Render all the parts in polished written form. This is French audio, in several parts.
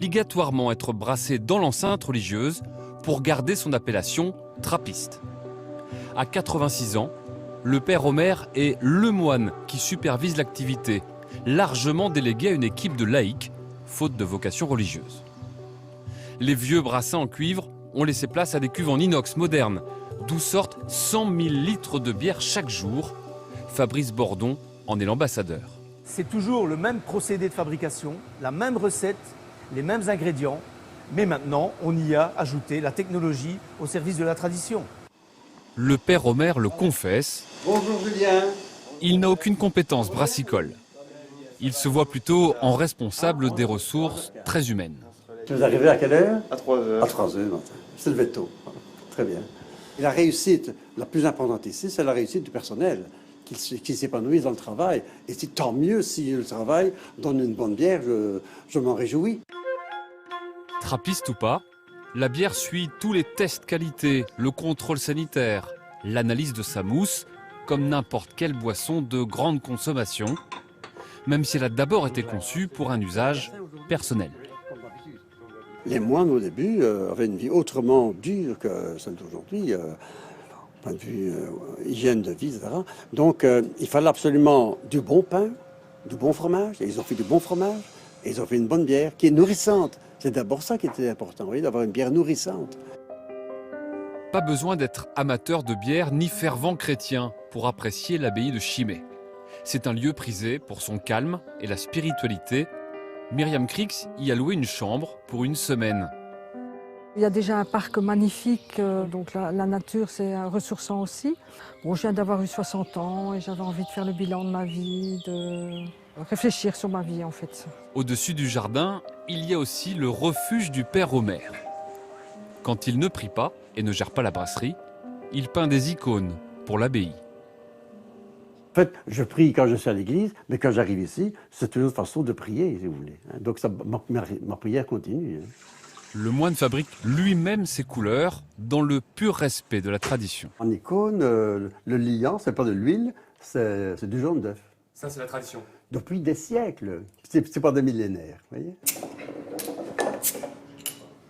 obligatoirement être brassé dans l'enceinte religieuse pour garder son appellation trappiste. À 86 ans, le père Omer est le moine qui supervise l'activité, largement délégué à une équipe de laïcs, faute de vocation religieuse. Les vieux brassins en cuivre ont laissé place à des cuves en inox modernes, d'où sortent 100 000 litres de bière chaque jour. Fabrice Bordon en est l'ambassadeur. C'est toujours le même procédé de fabrication, la même recette, les mêmes ingrédients, mais maintenant on y a ajouté la technologie au service de la tradition. Le père Omer le confesse. Bonjour Julien. Il n'a aucune compétence brassicole. Il se voit plutôt en responsable des ressources très humaines. Vous arrivez à quelle heure? À 3 heures. À 3 heures, c'est levé tôt. Très bien. Et la réussite la plus importante ici, c'est la réussite du personnel, qui s'épanouissent dans le travail. Et c'est tant mieux si le travail donne une bonne bière, je m'en réjouis. Trappiste ou pas, la bière suit tous les tests qualité, le contrôle sanitaire, l'analyse de sa mousse, comme n'importe quelle boisson de grande consommation, même si elle a d'abord été conçue pour un usage personnel. Les moines, au début, avaient une vie autrement dure que celle d'aujourd'hui, point de vue hygiène de vie, etc. Donc, il fallait absolument du bon pain, du bon fromage, et ils ont fait du bon fromage, et ils ont fait une bonne bière qui est nourrissante. C'est d'abord ça qui était important, vous voyez, d'avoir une bière nourrissante. Pas besoin d'être amateur de bière ni fervent chrétien pour apprécier l'abbaye de Chimay. C'est un lieu prisé pour son calme et la spiritualité. Myriam Crix y a loué une chambre pour une semaine. Il y a déjà un parc magnifique, donc la nature c'est ressourçant aussi. Bon, je viens d'avoir eu 60 ans et j'avais envie de faire le bilan de ma vie, de réfléchir sur ma vie en fait. Au-dessus du jardin, il y a aussi le refuge du père Omer. Quand il ne prie pas et ne gère pas la brasserie, il peint des icônes pour l'abbaye. En fait, je prie quand je suis à l'église, mais quand j'arrive ici, c'est une autre façon de prier, si vous voulez. Donc ça, ma prière continue. Le moine fabrique lui-même ses couleurs dans le pur respect de la tradition. En icône, le liant, c'est pas de l'huile, c'est du jaune d'œuf. Ça, c'est la tradition. Depuis des siècles. C'est pas des millénaires, vous voyez.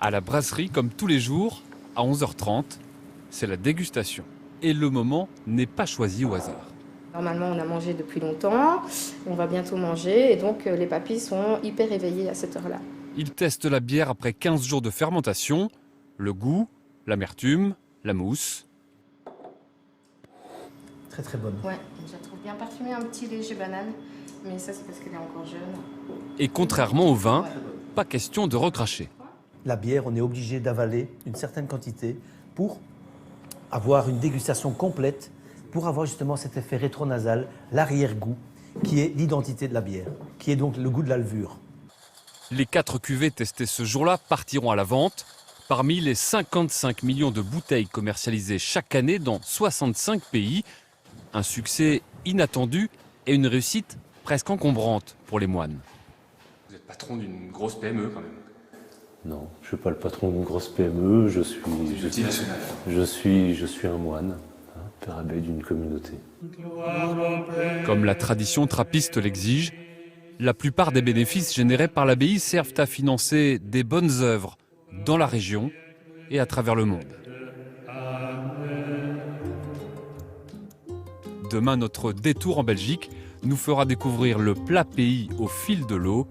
À la brasserie, comme tous les jours, à 11h30, c'est la dégustation. Et le moment n'est pas choisi au hasard. Normalement, on a mangé depuis longtemps, on va bientôt manger et donc les papilles sont hyper éveillées à cette heure-là. Il teste la bière après 15 jours de fermentation, le goût, l'amertume, la mousse. Très très bonne. Ouais, je la trouve bien parfumée, un petit léger banane, mais ça c'est parce qu'elle est encore jeune. Et contrairement au vin, pas question de recracher. La bière, on est obligé d'avaler une certaine quantité pour avoir une dégustation complète, pour avoir justement cet effet rétronasal, l'arrière-goût, qui est l'identité de la bière, qui est donc le goût de la levure. Les 4 cuvées testées ce jour-là partiront à la vente. Parmi les 55 millions de bouteilles commercialisées chaque année dans 65 pays, un succès inattendu et une réussite presque encombrante pour les moines. Vous êtes patron d'une grosse PME quand même. Non, je ne suis pas le patron d'une grosse PME, je suis un moine, père abbé d'une communauté. Comme la tradition trappiste l'exige, la plupart des bénéfices générés par l'abbaye servent à financer des bonnes œuvres dans la région et à travers le monde. Demain, notre détour en Belgique nous fera découvrir le plat pays au fil de l'eau,